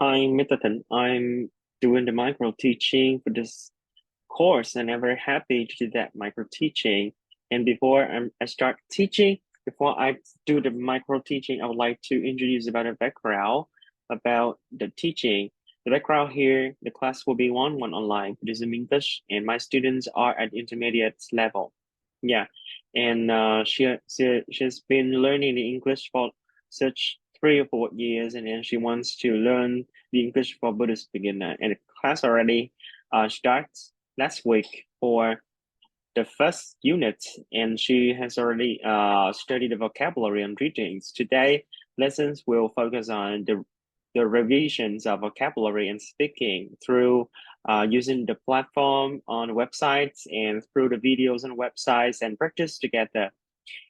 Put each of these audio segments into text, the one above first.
I'm Mitatan. I'm doing the micro teaching for this course, and I'm very happy to do that micro teaching. And I start teaching, before I do the micro teaching, I would like to introduce about the background about the teaching. The background here, the class will be one online, Buddhism English, and my students are at intermediate level. Yeah, and she's been learning the English for such 3 or 4 years, and then she wants to learn the English for Buddhist beginner. And the class already starts last week for the first unit, and she has already studied the vocabulary and readings. Today, lessons will focus on the revisions of vocabulary and speaking through using the platform on websites and through the videos on websites and practice together.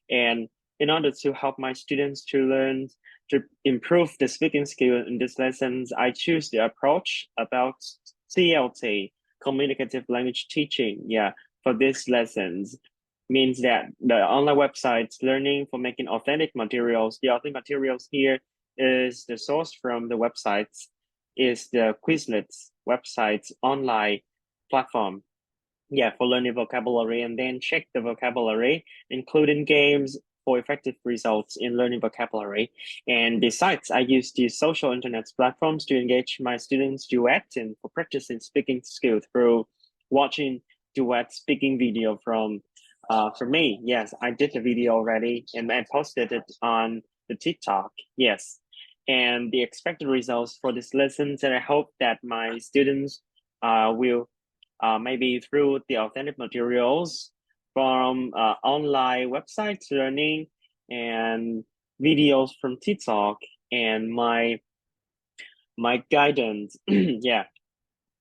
And in order to help my students to learn to improve the speaking skill in these lessons, I choose the approach about CLT, communicative language teaching. Yeah, for these lessons means that the online websites learning for making authentic materials. The authentic materials here is the source from the websites, is the Quizlets website's online platform. Yeah, for learning vocabulary, and then check the vocabulary, including games for effective results in learning vocabulary. And besides, I use the social internet platforms to engage my students duet and for practicing speaking skills through watching duet speaking video from me. Yes, I did the video already and I posted it on the TikTok. Yes. And the expected results for this lessons, and I hope that my students will maybe through the authentic materials from online websites learning and videos from TikTok and my guidance. Yeah,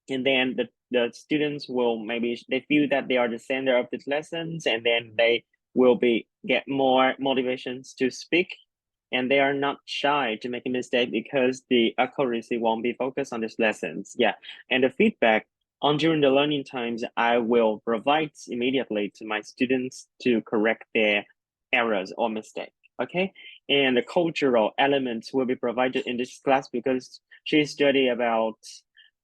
and then the students will maybe they feel that they are the center of these lessons, and then they will be get more motivations to speak, and they are not shy to make a mistake because the accuracy won't be focused on these lessons. Yeah, and the feedback on during the learning times, I will provide immediately to my students to correct their errors or mistake. Okay, and the cultural elements will be provided in this class because she study about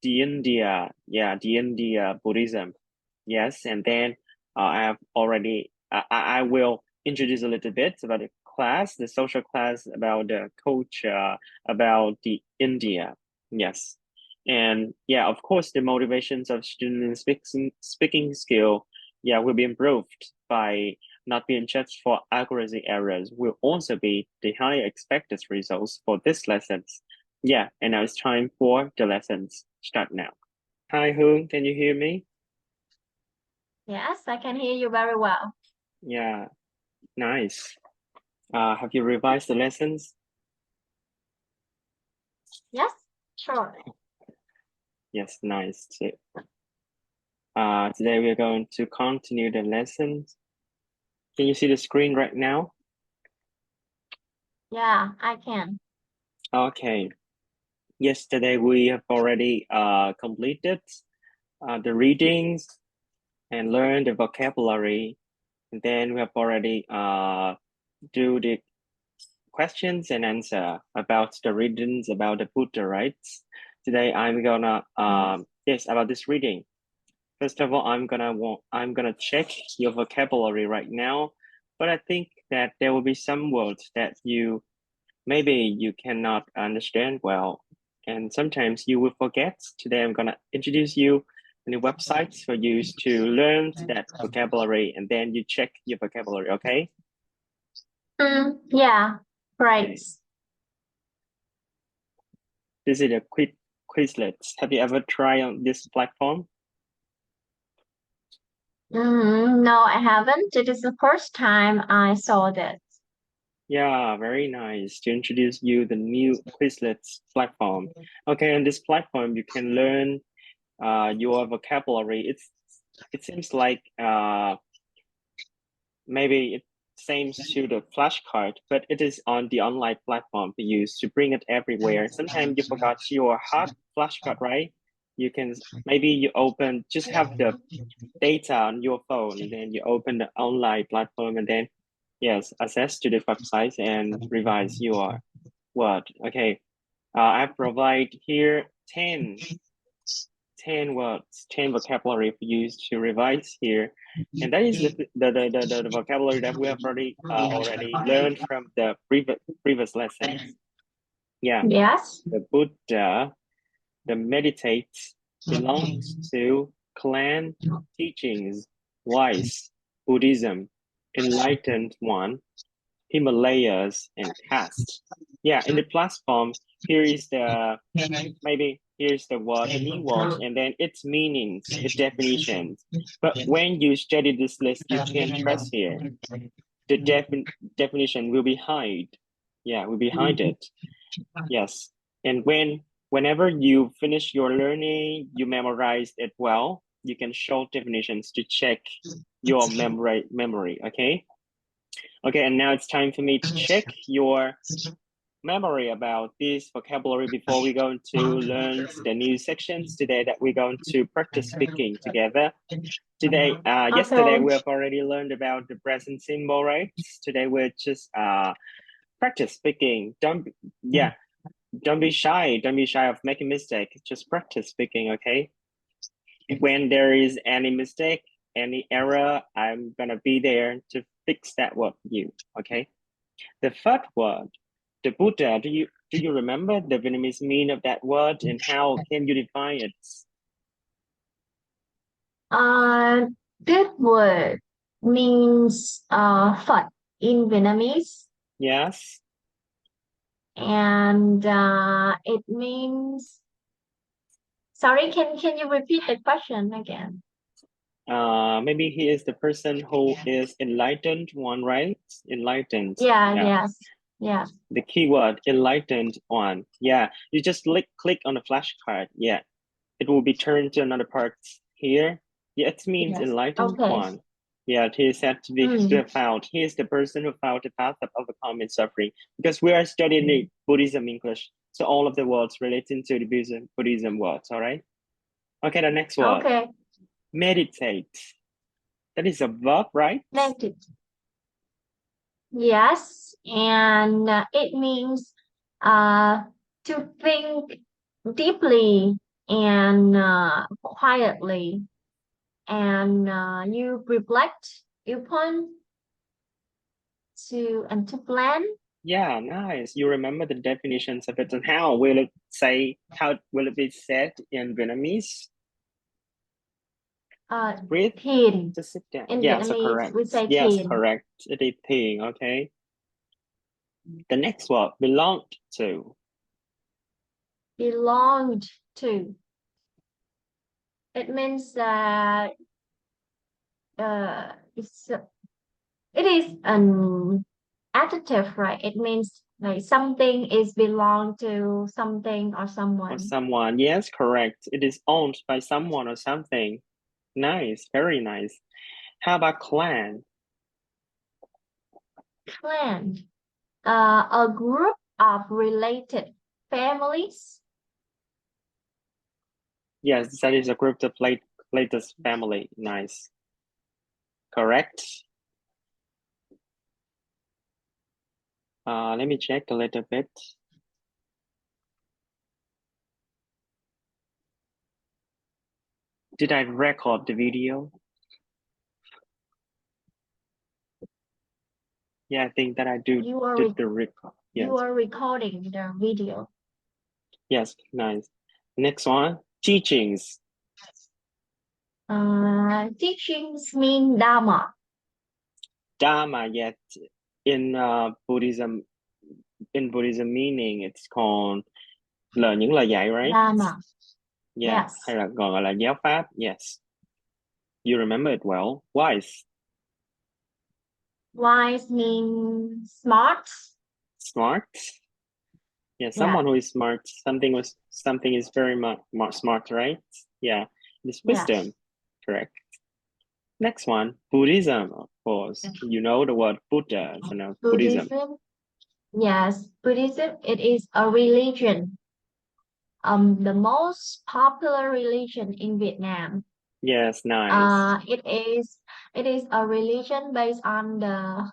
the India, yeah, the India Buddhism. Yes, and then I have already, I will introduce a little bit about the class, the social class, about the culture, about the India. Yes. And yeah, of course, the motivations of students speaking skill, yeah, will be improved by not being judged for accuracy errors. Will also be the high expected results for this lessons. Yeah, and now it's time for the lessons. Start now. Hi, Hoon, can you hear me? Yes, I can hear you very well. Yeah, nice. Have you revised the lessons? Yes, sure. Yes, nice too. Today we're going to continue the lessons. Can you see the screen right now? Yeah, I can. Okay. Yesterday we have already completed the readings and learned the vocabulary. And then we have already do the questions and answer about the readings about the Buddha, right? Today I'm gonna Yes. yes, about this reading. First of all, I'm gonna check your vocabulary right now, but I think that there will be some words that maybe you cannot understand well, and sometimes you will forget. Today I'm gonna introduce you any websites for you to learn that vocabulary, and then you check your vocabulary. Okay? Yeah, right. Okay. This is a quick Quizlet. Have you ever tried on this platform? No, I haven't. It is the first time I saw this. Yeah, very nice to introduce you the new Quizlet platform. Okay, on this platform you can learn your vocabulary. It seems like maybe it seems to the flashcard, but it is on the online platform to use to bring it everywhere. Sometimes you forgot your hard flashcard, right? You can maybe you open just have the data on your phone, and then you open the online platform, and then yes, access to the website and revise your word. Okay. I provide here 10 words, 10 vocabulary for you to revise here. And that is the vocabulary that we have already learned from the previous lessons. Yeah, Yes. the Buddha, the meditate belongs to clan teachings, wise, Buddhism, enlightened one, Himalayas, and caste. Yeah, in the platform, here is the maybe here's the word, the new word, and then its meanings, its definitions. But when you study this list, you can trust here. The definition will be hide. Yeah, will be hide it. Yes. And whenever you finish your learning, you memorize it well, you can show definitions to check your memory, okay? Okay, and now it's time for me to check your memory about this vocabulary before we go to learn the new sections today that we're going to practice speaking together. Today, yesterday Okay. we have already learned about the present symbol, right? Today we're just practice speaking. Don't be shy. Don't be shy of making mistake. Just practice speaking, okay? When there is any mistake, any error, I'm gonna be there to fix that word for you, okay? The third word, the Buddha. Do you remember the Vietnamese meaning of that word and how can you define it? Uh, this word means Phật in Vietnamese, Yes. and it means. Sorry, can you repeat the question again? Maybe he is the person who is enlightened one, right? Enlightened. Yeah. Yeah. Yes. Yes. The keyword enlightened one. Yeah. You just click on the flashcard. Yeah. It will be turned to another part here. Yeah, it means Yes. enlightened Okay. one. Yeah, he is said to Mm. have found. He is the person who found the path of overcoming suffering. Because we are studying the Buddhism English, so all of the words relating to the Buddhism words. All right. Okay, the next word, Okay. meditate. That is a verb, right? Negative. Yes, and it means uh, to think deeply and quietly, and you reflect upon to plan. Yeah, nice. You remember the definitions of it, and how will it be said in Vietnamese? Breathe. Thiền. Just sit down. In Yeah, so Vietnamese, correct. we say Yes, thiền. correct. It is thing, okay. The next word, belonged to. Belonged to. It means that it's it is an adjective, right? It means like something is belong to something or Or someone. someone. Yes, correct. It is owned by someone or something. Nice, very nice. How about clan? Clan, a group of related families. Yes, that is a group of latest family. Nice. Correct. Let me check a little bit. Did I record the video? Yeah, I think that I You are did the record. you Yes. are recording the video. Yes, nice. Next one, teachings. Teachings mean Dharma. Dharma, yet in Buddhism, meaning it's called những lời dạy, right? Dharma. Yeah, Yes. hay là còn gọi là giáo pháp. Yes. You remember it well. Wise, Wise means smart. smart. Yeah, Yeah. someone who is smart. Something is very much smart, right? Yeah, it's Yes. wisdom. Correct. Next one, Buddhism, of course. You know the word Buddha, so now Buddhism. Buddhism. Yes. Buddhism. It is a religion. The most popular religion in Vietnam. Yes, nice. It is a religion based on the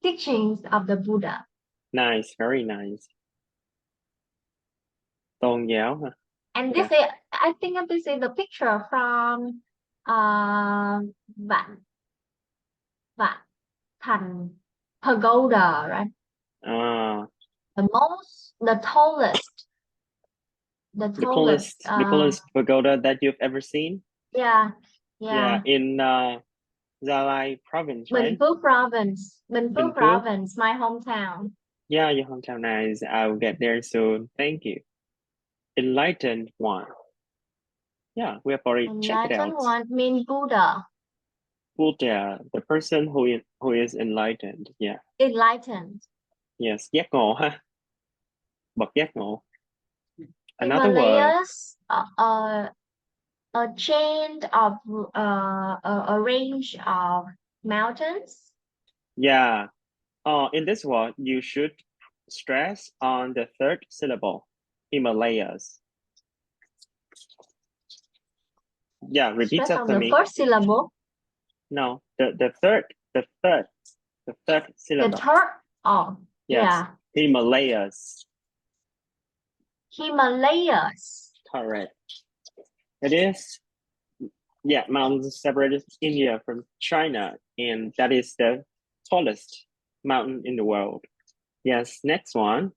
teachings of the Buddha. Nice, very nice. Tôn giáo hả? And this Yeah. is, I think this is the picture from Vạn Vạn Thành Pagoda, right? Uh, The tallest, the the tallest. coolest pagoda that you've ever seen? Yeah, Yeah, yeah. in Gia Lai province, Bình right? Phước province, Bình Bình Phước Phước. province, my hometown. Yeah, your hometown nice. I'll get there soon. Thank you. Enlightened one. Yeah, we have already checked it Enlightened out. one mean Buddha. Buddha, the person who is enlightened. Yeah. Enlightened. Yes, giác ngộ ha. Bậc giác ngộ. Another word. Himalayas, a chain of a range of mountains. Yeah. In this word, you should stress on the third syllable. Himalayas. Yeah, repeat Stress on after the me. first syllable. No, the third The syllable. third. Oh, Yes, yeah. Himalayas. Himalayas. Correct. It is, yeah, mountains separated India from China, and that is the tallest mountain in the world. Yes, next one,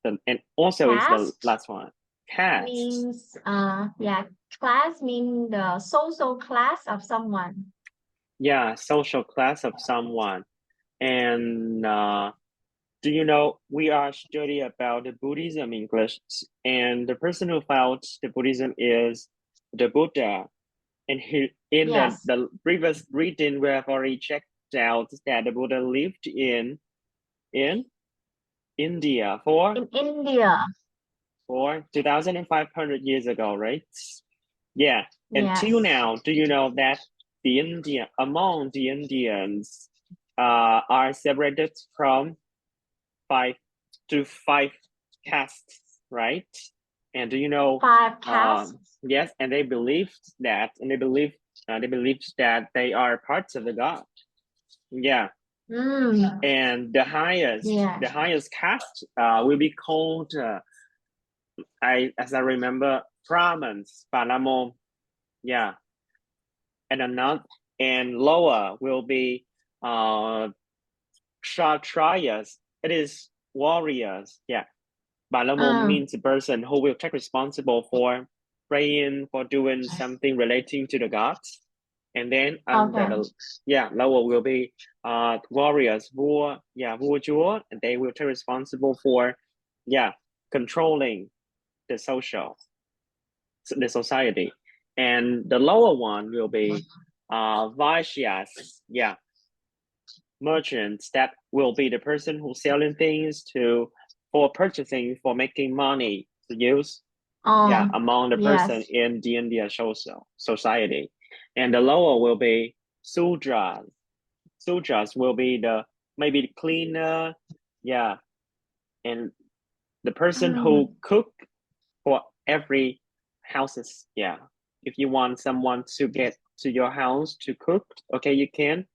and also is the Caste last one. Caste. means yeah. Class means the social class of someone. Yeah, social class of someone. And do you know we are studying about the Buddhism English, and the person who found the Buddhism is the Buddha. And he, in Yes. the previous reading, we have already checked out that the Buddha lived in India In India. for 2,500 years ago, right? Yeah. Until Yes. now, do you know that among the Indians are separated from five five castes, right? And do you know? Five castes. Yes, and they believed that they are parts of the God. Yeah, Mm, and yeah. the highest caste will be called as I remember Brahmins, Palamon. Yeah, and another and lower will be uh Kshatriyas. It is warriors. Yeah, Balamo Mm, means a person who will take responsible for praying, for doing something relating to the gods. And then under okay. the lower will be warriors, vua chúa, and they will take responsible for controlling the the society. And the lower one will be vaishyas, merchants that will be the person who's selling things for purchasing, for making money to use among the person Yes. in the India social society. And the lower will be sudras. Sudras will be the maybe the cleaner, yeah, and the person who Mm, cook for every houses. Yeah, if you want someone to get to your house to cook, okay, you can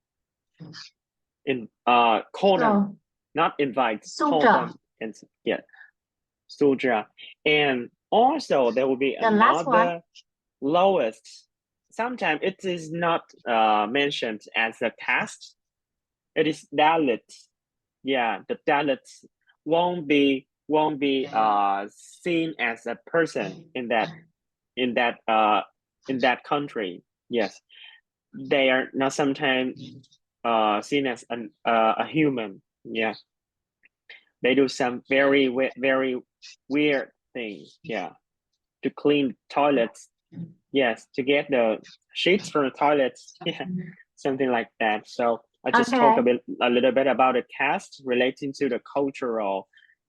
call them, so, not invite, call Sutra. them, and yeah, sudra. And also there will be The last one. another lowest. Sometimes it is not mentioned as a caste. It is Dalit. Yeah, the Dalits won't be seen as a person in that uh in that country. Yes, they are not sometimes seen as a human. Yeah, they do some very weird things. Yeah, to clean toilets. Yes, to get the sheets from the toilets. Yeah, something like that. So I just talk Okay. a little bit about the cast relating to the cultural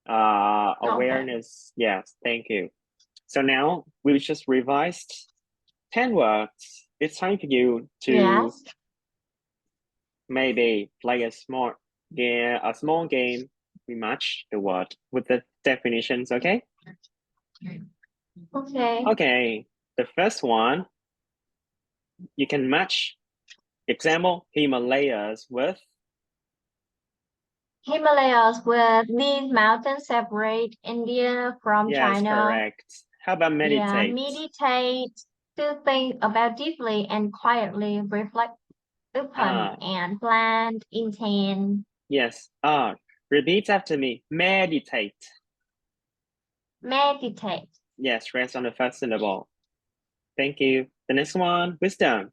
Okay. awareness. Yes, thank you. So now we just revised 10 words. It's time for you to Yes. maybe play a small game. We match the word with the definitions, okay? Okay. Okay, the first one, you can match example Himalayas with Himalayas with these mountains separate India from Yes, China. correct. How about Yeah, meditate? meditate to think about deeply and quietly reflect upon Ah, and plan intent. yes. Repeat after me. Meditate. Meditate. Yes, rest on the first syllable. Thank you. The next one, wisdom.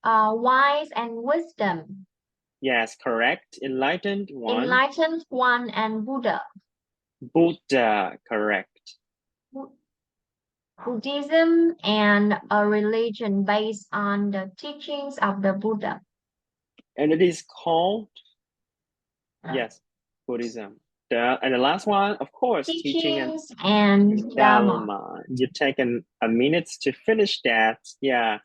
Wise and wisdom. Yes, correct. Enlightened one. Enlightened one and Buddha. Buddha, correct. Bu- Buddhism and a religion based on the teachings of the Buddha. And it is called, yes, Buddhism. And the last one, of course, teaching and Teachings and Dharma. Dharma. You take a minute to finish that. Yeah,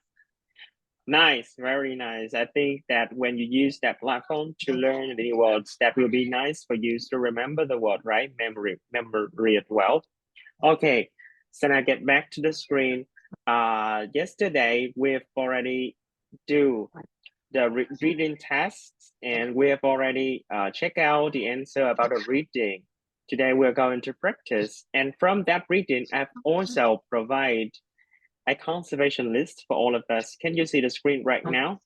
nice, very nice. I think that when you use that platform to learn the words, that will be nice for you to remember the word, right? Memory it well. Okay, so now get back to the screen. Yesterday we've already do the reading tests, and we have already checked out the answer about the reading. Today we're going to practice, and from that reading, I've also provide a conservation list for all of us. Can you see the screen right now?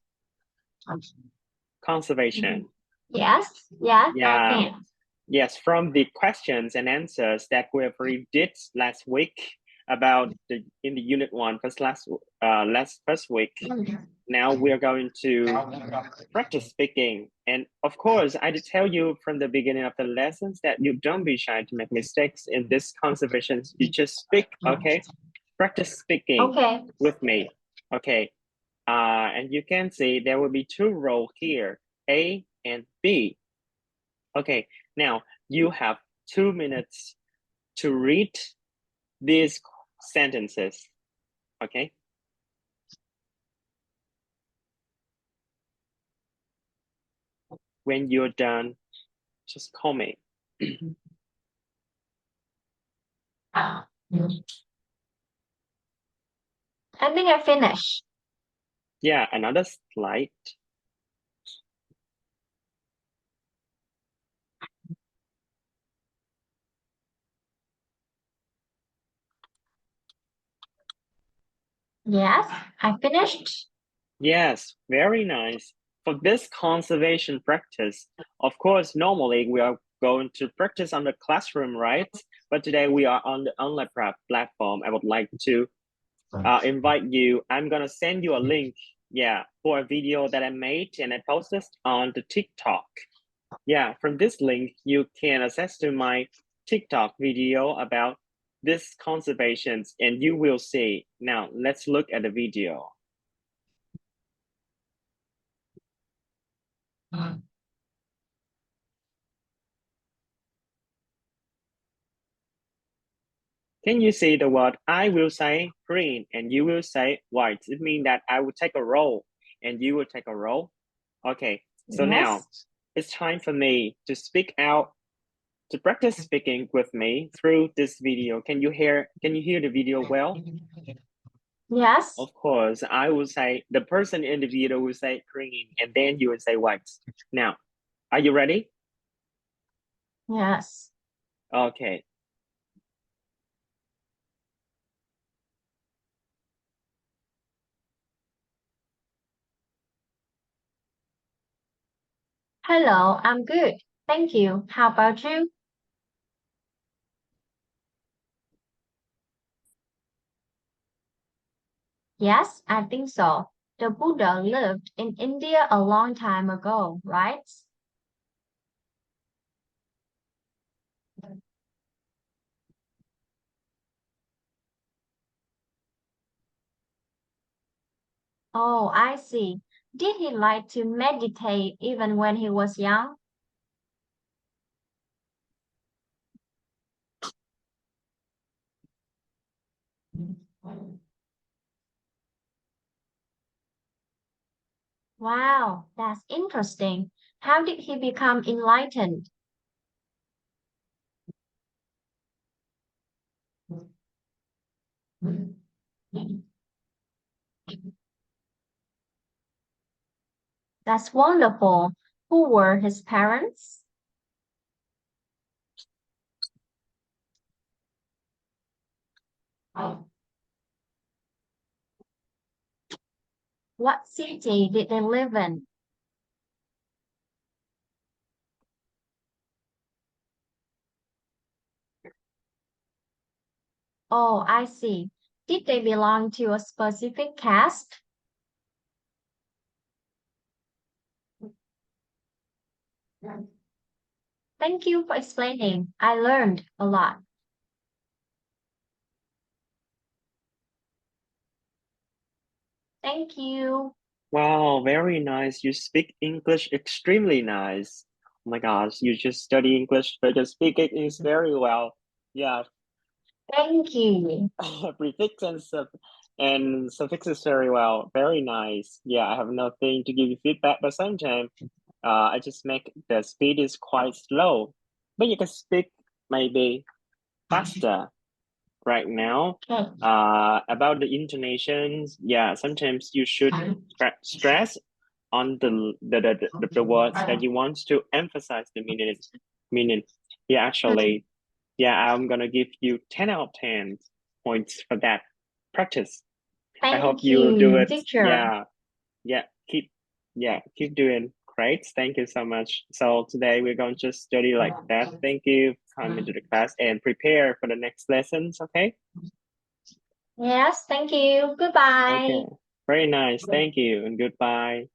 Conservation. Yes, yes, I Yeah. can. Yes, from the questions and answers that we have already did last week about in the unit one first week. Now we are going to practice speaking. And of course, I did tell you from the beginning of the lessons that you don't be shy to make mistakes in this conservation. You just speak, okay? Practice speaking Okay. with me, okay? And you can see there will be two rows here, A and B. Okay, now you have 2 minutes to read these sentences, okay? When you're done, just call me. I think I finished. Yeah, another slide. Yes, I finished. Yes, very nice. For this conservation practice, of course, normally we are going to practice on the classroom, right? But today we are on the online platform. I would like to invite you. I'm gonna send you a link, yeah, for a video that I made and I posted on the TikTok. Yeah, from this link, you can access to my TikTok video about this conservations and you will see. Now, let's look at the video. Can you see the word I will say green and you will say white? It means that I will take a role and you will take a role. Okay, so now Yes. it's time for me to speak out, to practice speaking with me through this video. Can you hear the video well? Yes. Of course, I will say the person in the video will say green and then you will say white. Now, are you ready? Yes. Okay. Hello, I'm good. Thank you. How about you? Yes, I think so. The Buddha lived in India a long time ago, right? Oh, I see. Did he like to meditate even when he was young? Wow, that's interesting. How did he become enlightened? That's wonderful. Who were his parents? What city did they live in? Oh, I see. Did they belong to a specific caste? Thank you for explaining. I learned a lot. Thank you. Wow, very nice. You speak English extremely nice. Oh my gosh, you just study English, but you speak it is very well. Yeah, Thank you. prefix and suffixes very well. Very nice. Yeah, I have nothing to give you feedback, but sometimes I just make the speed is quite slow. But you can speak maybe faster right now. About the intonations, yeah, sometimes you should stress on the words that you want to emphasize the meaning. Yeah, actually, yeah, I'm gonna give you 10 out of 10 points for that practice. I hope Thank you do you, it. teacher. Yeah, yeah, keep doing great. Thank you so much. So today we're going to study like that. Thank you for coming to the class and prepare for the next lessons. Okay. Yes, thank you. Okay. Goodbye. Very nice. Thank you and goodbye.